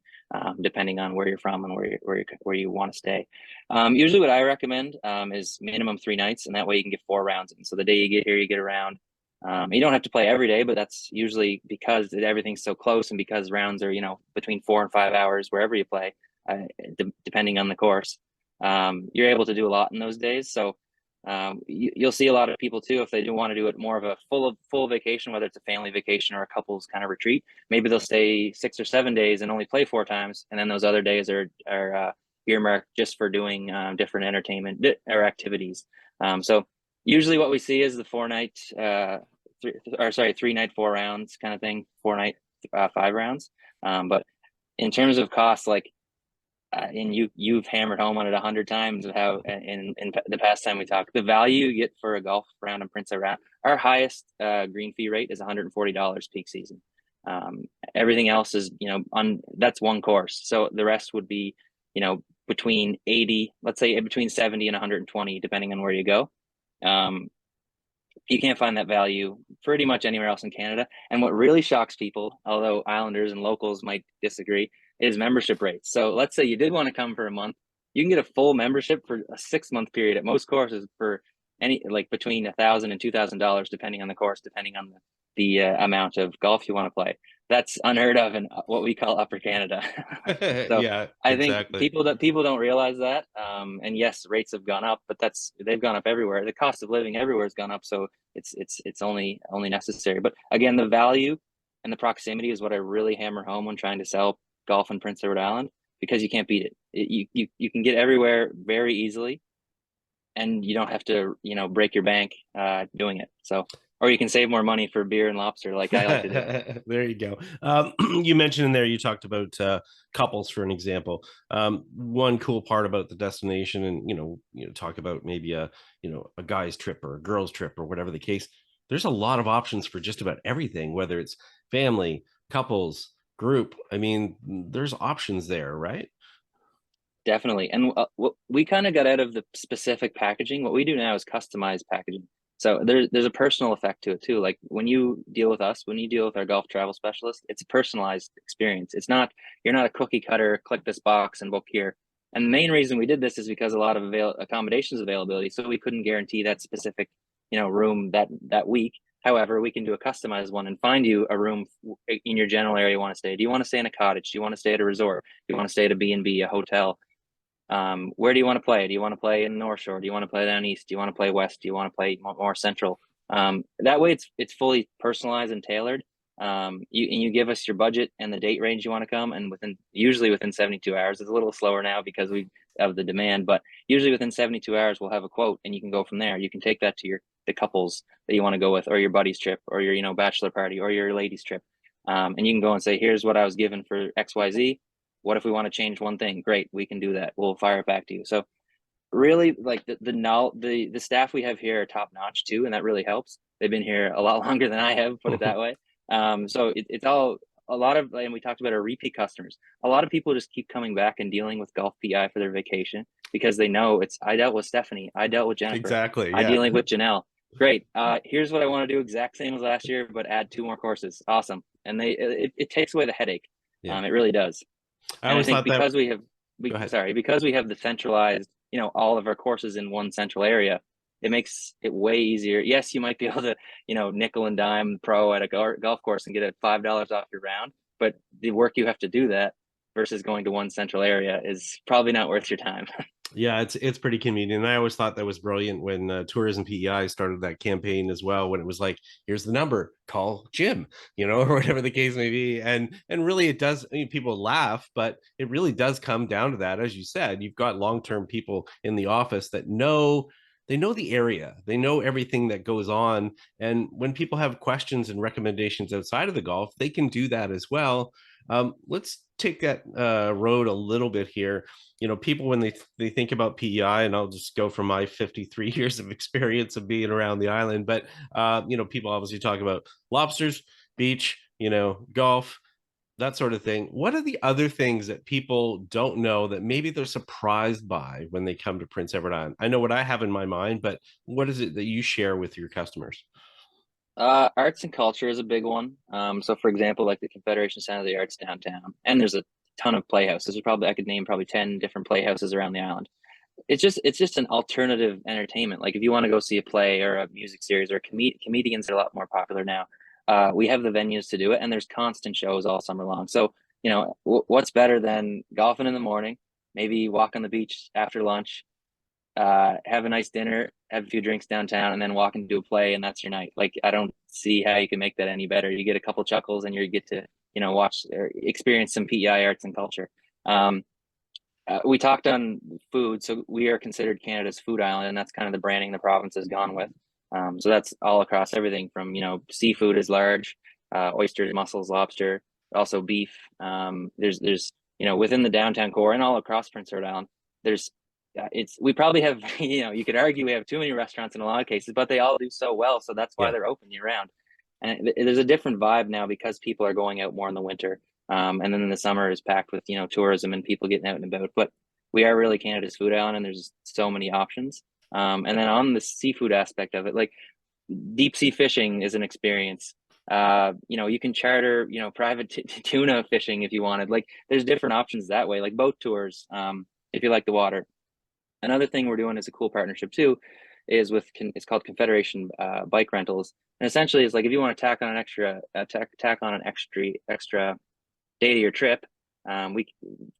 depending on where you're from and where you want to stay. Usually what I recommend is minimum 3 nights, and that way you can get 4 rounds in. So the day you get here, you get around. You don't have to play every day, but that's usually because everything's so close and because rounds are, between 4 and 5 hours wherever you play, depending on the course. You're able to do a lot in those days. So you'll see a lot of people too, if they do want to do it more of a full vacation, whether it's a family vacation or a couple's kind of retreat, maybe they'll stay 6 or 7 days and only play 4 times. And then those other days are earmarked just for doing different entertainment or activities. So usually what we see is the 3-night, 4 rounds kind of thing, 4-night, 5 rounds. But in terms of cost, and you've hammered home on it 100 times of how in the past time we talked, the value you get for a golf round in Prince Edward, our highest green fee rate is $140 peak season. Everything else is, that's one course. So the rest would be, between 80, let's say between 70 and 120, depending on where you go. You can't find that value pretty much anywhere else in Canada. And what really shocks people, although Islanders and locals might disagree, is membership rates. So let's say you did want to come for a month, you can get a full membership for a 6-month period at most courses for between $1,000 and $2,000, depending on the course, depending on the amount of golf you want to play. That's unheard of in what we call Upper Canada. So Yeah, I exactly. think people don't realize that. And yes, rates have gone up, but they've gone up everywhere. The cost of living everywhere has gone up, so it's only necessary. But again, the value and the proximity is what I really hammer home when trying to sell golf in Prince Edward Island, because you can't beat it. You can get everywhere very easily, and you don't have to break your bank doing it. So, or you can save more money for beer and lobster, like I like to do. There you go. You mentioned in there, you talked about couples for an example. One cool part about the destination, and talk about maybe a guy's trip or a girl's trip or whatever the case. There's a lot of options for just about everything, whether it's family, couples, group. I mean, there's options there, right? Definitely. And we kind of got out of the specific packaging. What we do now is customized packaging. So there's a personal effect to it too. Like when you deal with us, when you deal with our golf travel specialist, it's a personalized experience. You're not a cookie cutter, click this box and book here. And the main reason we did this is because a lot of accommodations availability. So we couldn't guarantee that specific, room that week. However, we can do a customized one and find you a room in your general area you want to stay. Do you want to stay in a cottage? Do you want to stay at a resort? Do you want to stay at a B&B, a hotel? Where do you want to play? Do you want to play in North Shore? Do you want to play down east? Do you want to play west? Do you want to play more central? That way it's fully personalized and tailored. You give us your budget and the date range you want to come, and usually within 72 hours. It's a little slower now because of the demand, but usually within 72 hours we'll have a quote, and you can go from there. You can take that to the couples that you want to go with, or your buddy's trip, or your bachelor party, or your ladies trip, and you can go and say, here's what I was given for XYZ. What if we want to change one thing? Great, we can do that. We'll fire it back to you. So really, like the staff we have here are top notch too, and that really helps. They've been here a lot longer than I have, put it that way. So it's all a lot of, and we talked about our repeat customers. A lot of people just keep coming back and dealing with GolfPEI for their vacation because they know I dealt with Stephanie, I dealt with Jennifer, Exactly. I'm Yeah. dealing with Janelle. Great. Here's what I want to do, exact same as last year, but add 2 more courses. Awesome. And it takes away the headache. Yeah. It really does. I always thought because that because we have the centralized, all of our courses in one central area, it makes it way easier. Yes, you might be able to, nickel and dime pro at a golf course and get it $5 off your round, but the work you have to do that versus going to one central area is probably not worth your time. Yeah, it's pretty convenient. And I always thought that was brilliant when Tourism PEI started that campaign as well, when it was like, here's the number, call Jim, or whatever the case may be. And really it does, people laugh, but it really does come down to that. As you said, you've got long-term people in the office that they know the area, they know everything that goes on. And when people have questions and recommendations outside of the golf, they can do that as well. Let's take that road a little bit here. People, when they think about PEI, and I'll just go from my 53 years of experience of being around the island, but people obviously talk about lobsters, beach, golf, that sort of thing. What are the other things that people don't know that maybe they're surprised by when they come to Prince Edward Island? I know what I have in my mind, but what is it that you share with your customers? Arts and culture is a big one. So for example, like the Confederation Center of the Arts downtown, and there's a ton of playhouses. I could name probably 10 different playhouses around the island. It's just an alternative entertainment. Like if you want to go see a play or a music series, or comedians are a lot more popular now. We have the venues to do it, and there's constant shows all summer long. So, what's better than golfing in the morning, maybe walk on the beach after lunch, have a nice dinner, have a few drinks downtown, and then walk and do a play, and that's your night. Like, I don't see how you can make that any better. You get a couple chuckles, and you get to, watch or experience some PEI arts and culture. We talked on food, so we are considered Canada's food island, and that's kind of the branding the province has gone with. So that's all across everything from, seafood is large, oysters, mussels, lobster, also beef. There's within the downtown core and all across Prince Edward Island, we probably have, you could argue we have too many restaurants in a lot of cases, but they all do so well. So that's why they're open year round. And there's a different vibe now because people are going out more in the winter. And then in the summer is packed with, tourism and people getting out and about. But we are really Canada's food island, and there's so many options. And then on the seafood aspect of it, like deep sea fishing is an experience. You can charter, private tuna fishing if you wanted. Like there's different options that way, like boat tours, if you like the water. Another thing we're doing is a cool partnership too, is it's called Confederation Bike Rentals, and essentially it's like if you want to tack on an extra day to your trip, we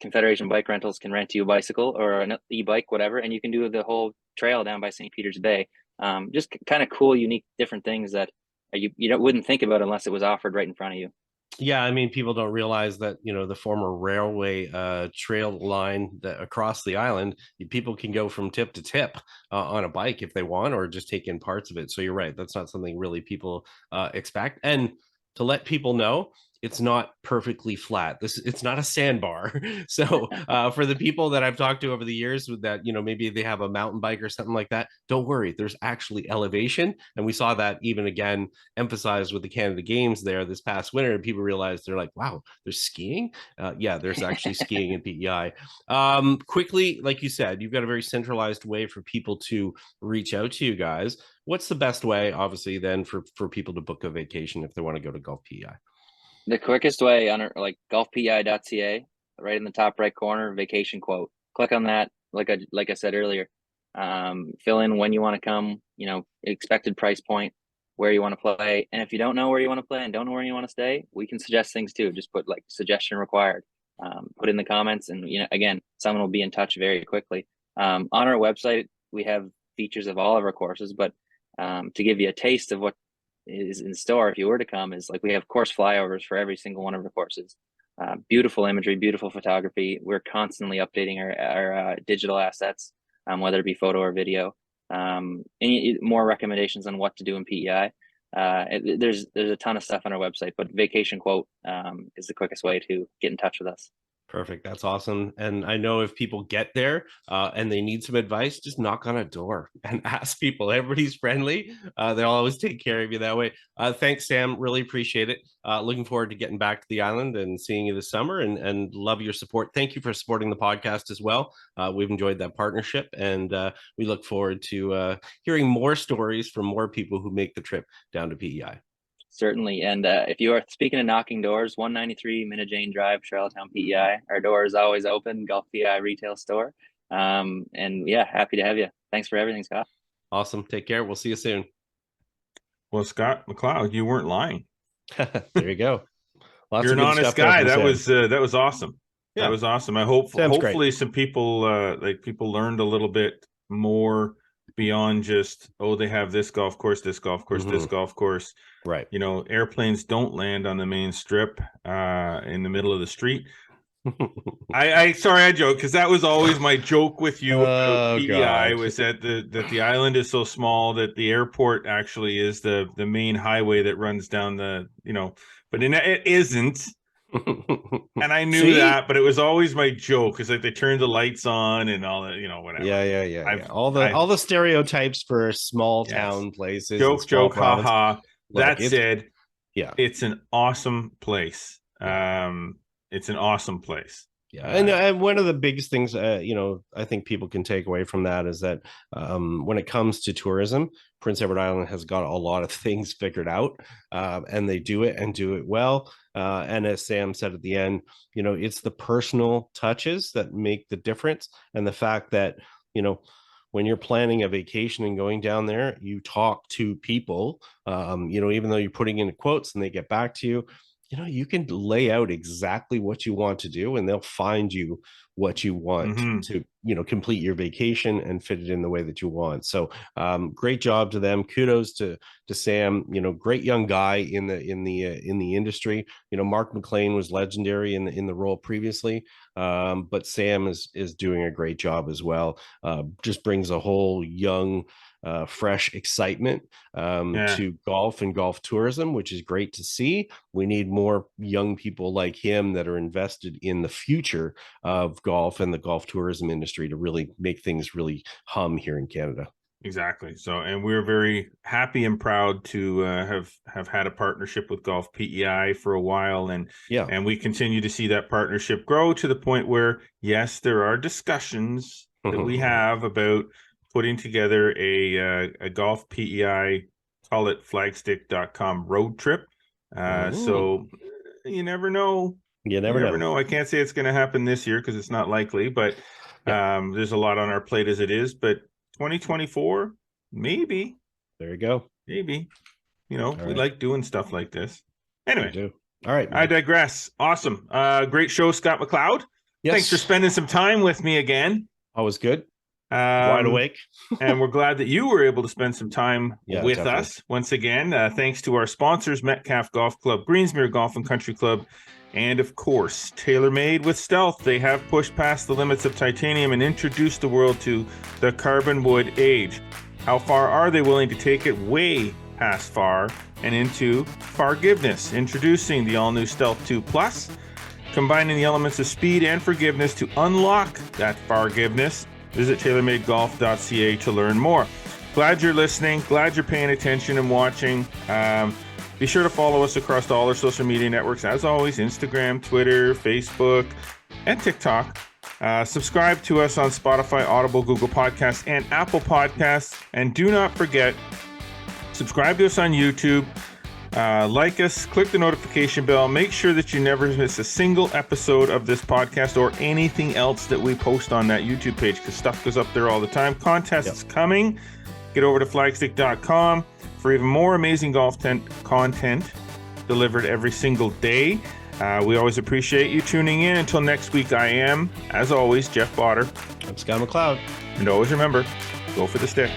Confederation Bike Rentals can rent you a bicycle or an e-bike, whatever, and you can do the whole trail down by St. Peter's Bay. Just kind of cool, unique, different things that you wouldn't think about unless it was offered right in front of you. Yeah, I mean, people don't realize that, the former railway trail line that across the island, people can go from tip to tip on a bike if they want, or just take in parts of it. So you're right. That's not something really people expect. And to let people know, it's not perfectly flat. It's not a sandbar. So for the people that I've talked to over the years with that, maybe they have a mountain bike or something like that, don't worry. There's actually elevation. And we saw that even again emphasized with the Canada Games there this past winter. And people realized they're like, wow, there's skiing. Yeah, there's actually skiing in PEI. Quickly, like you said, you've got a very centralized way for people to reach out to you guys. What's the best way, obviously, then for people to book a vacation if they want to go to GolfPEI? The quickest way on golfpei.ca, right in the top right corner, vacation quote. Click on that. Like I said earlier, fill in when you want to come, expected price point, where you want to play. And if you don't know where you want to play and don't know where you want to stay, we can suggest things too. Just put like suggestion required, put in the comments, and again, someone will be in touch very quickly. On our website, we have features of all of our courses, but to give you a taste of what is in store if you were to come, is like we have course flyovers for every single one of our courses. Beautiful imagery, beautiful photography. We're constantly updating our digital assets, whether it be photo or video. Any more recommendations on what to do in PEI? There's a ton of stuff on our website, but vacation quote is the quickest way to get in touch with us. Perfect. That's awesome. And I know if people get there and they need some advice, just knock on a door and ask people. Everybody's friendly. They'll always take care of you that way. Thanks, Sam. Really appreciate it. Looking forward to getting back to the island and seeing you this summer, and love your support. Thank you for supporting the podcast as well. We've enjoyed that partnership, and we look forward to hearing more stories from more people who make the trip down to PEI. Certainly. And if you are speaking of knocking doors, 193 Minna-Jane Drive, Charlottetown, PEI. Our door is always open, GolfPEI retail store. And yeah, happy to have you. Thanks for everything, Scott. Awesome. Take care. We'll see you soon. Well, Scott McLeod, you weren't lying. There you go. You're an honest guy. That was awesome. Yeah. That was awesome. I hope hopefully great. Some people people learned a little bit more beyond just, they have this golf course, this golf course, this golf course. Right. Airplanes don't land on the main strip in the middle of the street. I joke, because that was always my joke with you about PEI, was that the island is so small that the airport actually is the main highway that runs down but it isn't. And I knew that, but it was always my joke, because like they turned the lights on and all that, whatever. Yeah. All the stereotypes for small town places. Joke, haha. Look, said, yeah, it's an awesome place. It's an awesome place. Yeah, and one of the biggest things, I think people can take away from that is that when it comes to tourism, Prince Edward Island has got a lot of things figured out, and they do it and do it well. And as Sam said at the end, it's the personal touches that make the difference, and the fact that, when you're planning a vacation and going down there, you talk to people, even though you're putting in quotes and they get back to you. You can lay out exactly what you want to do, and they'll find you what you want to, complete your vacation and fit it in the way that you want. So great job to them. Kudos to Sam, great young guy in the industry. Mark McLean was legendary in the role previously. But Sam is doing a great job as well. Just brings a whole young, fresh excitement to golf and golf tourism, which is great to see. We need more young people like him that are invested in the future of golf and the golf tourism industry to really make things really hum here in Canada. Exactly. So, and we're very happy and proud to have had a partnership with GolfPEI for a while, and we continue to see that partnership grow to the point where, yes, there are discussions that we have about putting together a GolfPEI, call it flagstick.com road trip. So you never know. You never know. I can't say it's going to happen this year because it's not likely, but there's a lot on our plate as it is. But 2024, maybe. There you go. Maybe. We like doing stuff like this. Anyway. All right. I digress. Awesome. Great show, Scott McLeod. Yes. Thanks for spending some time with me again. Always good. Wide awake. And we're glad that you were able to spend some time with us once again. Thanks to our sponsors, Metcalfe Golf Club, Greensmere Golf and Country Club, and of course, TaylorMade with Stealth. They have pushed past the limits of titanium and introduced the world to the carbon wood age. How far are they willing to take it? Way past far and into forgiveness. Introducing the all-new Stealth 2 Plus, combining the elements of speed and forgiveness to unlock that forgiveness. Visit TaylorMadeGolf.ca to learn more. Glad you're listening. Glad you're paying attention and watching. Be sure to follow us across all our social media networks. As always, Instagram, Twitter, Facebook, and TikTok. Subscribe to us on Spotify, Audible, Google Podcasts, and Apple Podcasts. And do not forget, subscribe to us on YouTube. Like us, click the notification bell. Make sure that you never miss a single episode of this podcast or anything else that we post on that YouTube page, because stuff goes up there all the time. Contests coming. Get over to flagstick.com for even more amazing golf content delivered every single day. We always appreciate you tuning in. Until next week, I am, as always, Jeff Botter. I'm Scott McLeod. And always remember, go for the stick.